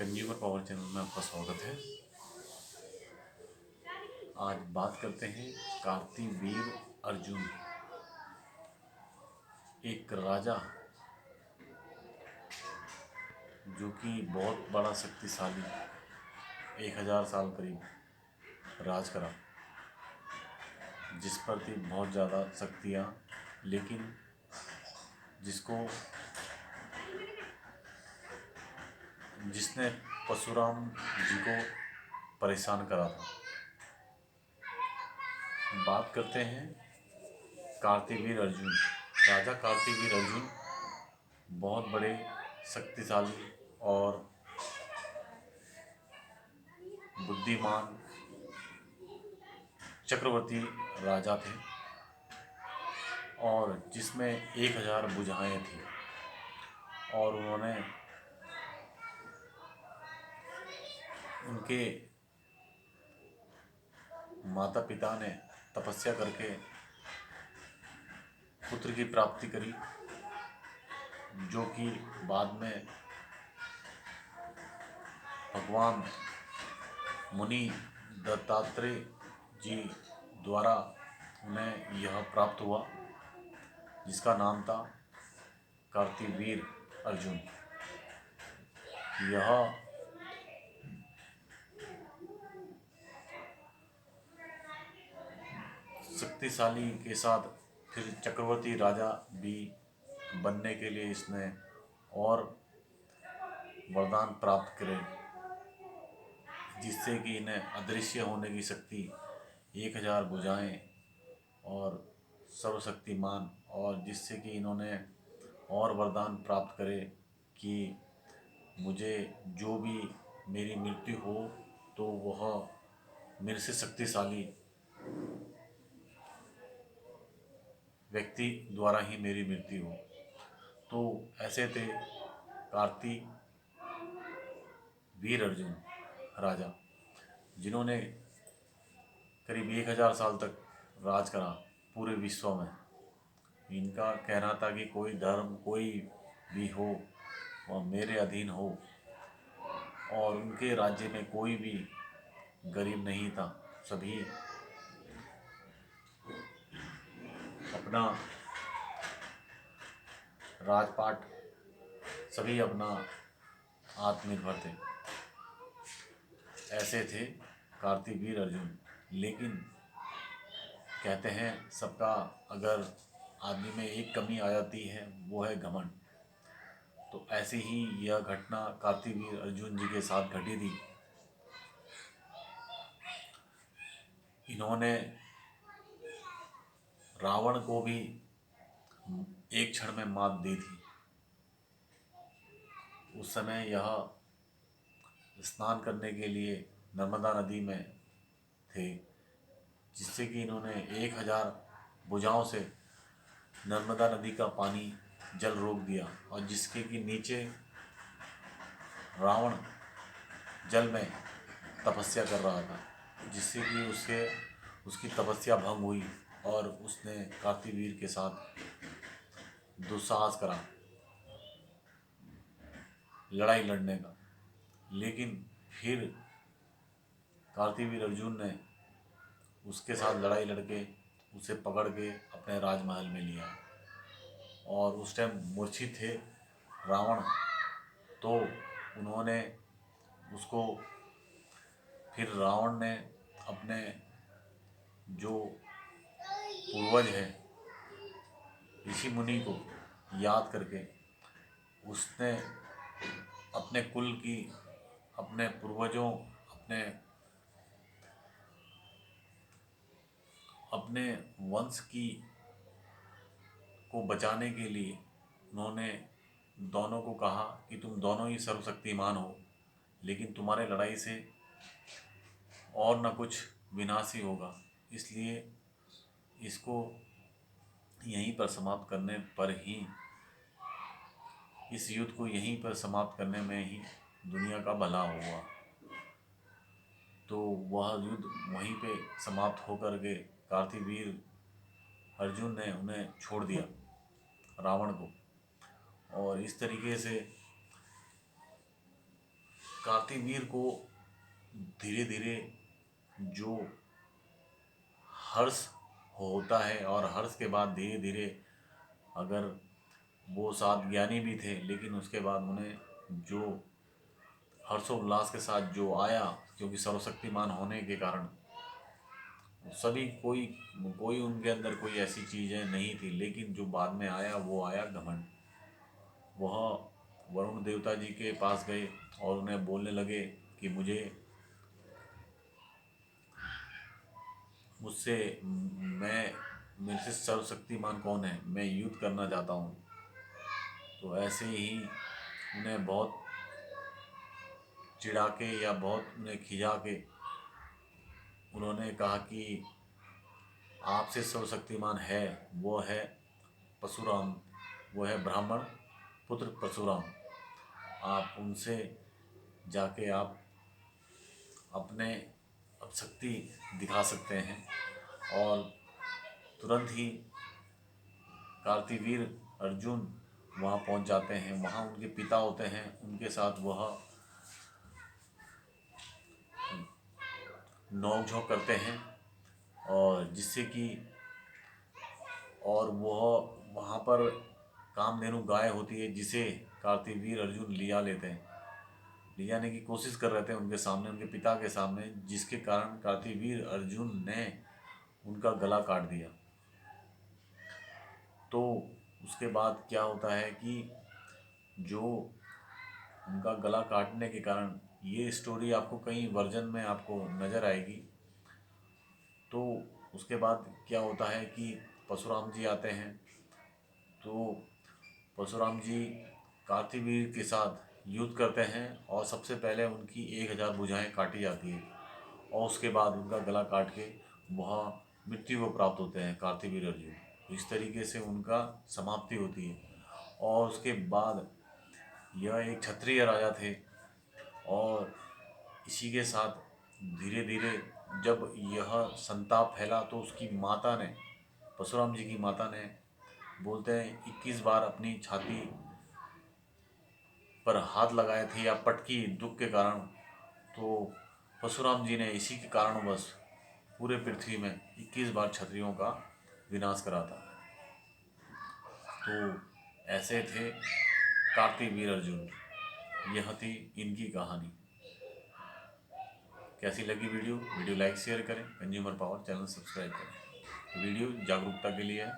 Consumer power channel में आपका स्वागत है। आज बात करते हैं कार्तिवीर अर्जुन, एक राजा जो कि बहुत बड़ा शक्तिशाली 1000 साल करीब राज करा, जिस पर थी बहुत ज़्यादा शक्तियाँ, लेकिन जिसने परशुराम जी को परेशान करा था। बात करते हैं कार्तिवीर अर्जुन। राजा कार्तिवीर अर्जुन बहुत बड़े शक्तिशाली और बुद्धिमान चक्रवर्ती राजा थे, और जिसमें 1000 भुजाएं थी। और उनके माता पिता ने तपस्या करके पुत्र की प्राप्ति करी, जो कि बाद में भगवान मुनि दत्तात्रेय जी द्वारा उन्हें यह प्राप्त हुआ, जिसका नाम था कार्तिवीर अर्जुन। यह शक्तिशाली के साथ फिर चक्रवर्ती राजा भी बनने के लिए इसने और वरदान प्राप्त करे, जिससे कि इन्हें अदृश्य होने की शक्ति, 1000 भुजाएं और सर्वशक्तिमान, और जिससे कि इन्होंने और वरदान प्राप्त करे कि मुझे जो भी मेरी मृत्यु हो तो वह मेरे से शक्तिशाली व्यक्ति द्वारा ही मेरी मृत्यु हो। तो ऐसे थे कार्तिवीर अर्जुन राजा, जिन्होंने करीब 1000 साल तक राज करा पूरे विश्व में। इनका कहना था कि कोई धर्म कोई भी हो वह मेरे अधीन हो, और उनके राज्य में कोई भी गरीब नहीं था। सभी अपना राजपाट, सभी अपना आत्मनिर्भर थे। ऐसे थे कार्तिवीर अर्जुन। लेकिन कहते हैं सबका अगर आदमी में एक कमी आ जाती है वो है घमंड। तो ऐसे ही यह घटना कार्तिवीर अर्जुन जी के साथ घटी थी। इन्होंने रावण को भी एक क्षण में मात दी थी। उस समय यह स्नान करने के लिए नर्मदा नदी में थे, जिससे कि इन्होंने 1000 भुजाओं से नर्मदा नदी का पानी जल रोक दिया, और जिसके कि नीचे रावण जल में तपस्या कर रहा था, जिससे कि उसकी तपस्या भंग हुई और उसने कार्तिवीर के साथ दुस्साहस करा लड़ाई लड़ने का। लेकिन फिर कार्तिवीर अर्जुन ने उसके साथ लड़ाई लड़के उसे पकड़ के अपने राजमहल में लिया, और उस टाइम मूर्छित थे रावण। तो उन्होंने उसको, फिर रावण ने अपने जो पूर्वज हैं ऋषि मुनि को याद करके उसने अपने कुल की, अपने पूर्वजों, अपने वंश की को बचाने के लिए उन्होंने दोनों को कहा कि तुम दोनों ही सर्वशक्तिमान हो, लेकिन तुम्हारे लड़ाई से और न कुछ विनाश ही होगा। इसलिए इसको यहीं पर समाप्त करने पर ही, इस युद्ध को यहीं पर समाप्त करने में ही दुनिया का भला हुआ। तो वह युद्ध वहीं पे समाप्त होकर के कार्तिवीर अर्जुन ने उन्हें छोड़ दिया, रावण को। और इस तरीके से कार्तिवीर को धीरे धीरे जो हर्ष होता है, और हर्ष के बाद धीरे धीरे, अगर वो सात ज्ञानी भी थे लेकिन उसके बाद उन्हें जो हर्षोल्लास के साथ जो आया, क्योंकि सर्वशक्तिमान होने के कारण सभी कोई कोई उनके अंदर कोई ऐसी चीज़ें नहीं थी, लेकिन जो बाद में आया वो आया घमंड। वह वरुण देवता जी के पास गए और उन्हें बोलने लगे कि मुझसे मेरे से सर्वशक्तिमान कौन है, मैं युद्ध करना चाहता हूँ। तो ऐसे ही उन्हें बहुत चिढ़ा के या बहुत उन्हें खिजा के उन्होंने कहा कि आपसे सर्वशक्तिमान है, वो है परशुराम, वो है ब्राह्मण पुत्र परशुराम। आप उनसे जाके आप अपने शक्ति दिखा सकते हैं। और तुरंत ही कार्तिवीर अर्जुन वहाँ पहुँच जाते हैं। वहाँ उनके पिता होते हैं, उनके साथ वह नोक झोंक करते हैं, और जिससे कि और वह वहाँ पर कामधेनु गाय होती है जिसे कार्तिवीर अर्जुन लिया लेते हैं, ले जाने की कोशिश कर रहे थे उनके सामने, उनके पिता के सामने, जिसके कारण कार्तिवीर अर्जुन ने उनका गला काट दिया। तो उसके बाद क्या होता है कि जो उनका गला काटने के कारण, ये स्टोरी आपको कई वर्जन में आपको नज़र आएगी। तो उसके बाद क्या होता है कि परशुराम जी आते हैं। तो परशुराम जी कार्तिवीर के साथ युद्ध करते हैं, और सबसे पहले उनकी 1000 भुजाएं काटी जाती हैं, और उसके बाद उनका गला काट के वह मृत्यु को प्राप्त होते हैं कार्तिवीर अर्जुन। इस तरीके से उनका समाप्ति होती है। और उसके बाद यह एक क्षत्रिय राजा थे, और इसी के साथ धीरे धीरे जब यह संताप फैला तो उसकी माता ने, परशुराम जी की माता ने, बोलते हैं 21 बार अपनी छाती पर हाथ लगाए थे या पटकी दुख के कारण। तो परशुराम जी ने इसी के कारणवश पूरे पृथ्वी में 21 बार क्षत्रियों का विनाश करा था। तो ऐसे थे कार्तिवीर अर्जुन। यह थी इनकी कहानी। कैसी लगी वीडियो लाइक शेयर करें। कंज्यूमर पावर चैनल सब्सक्राइब करें। वीडियो जागरूकता के लिए है।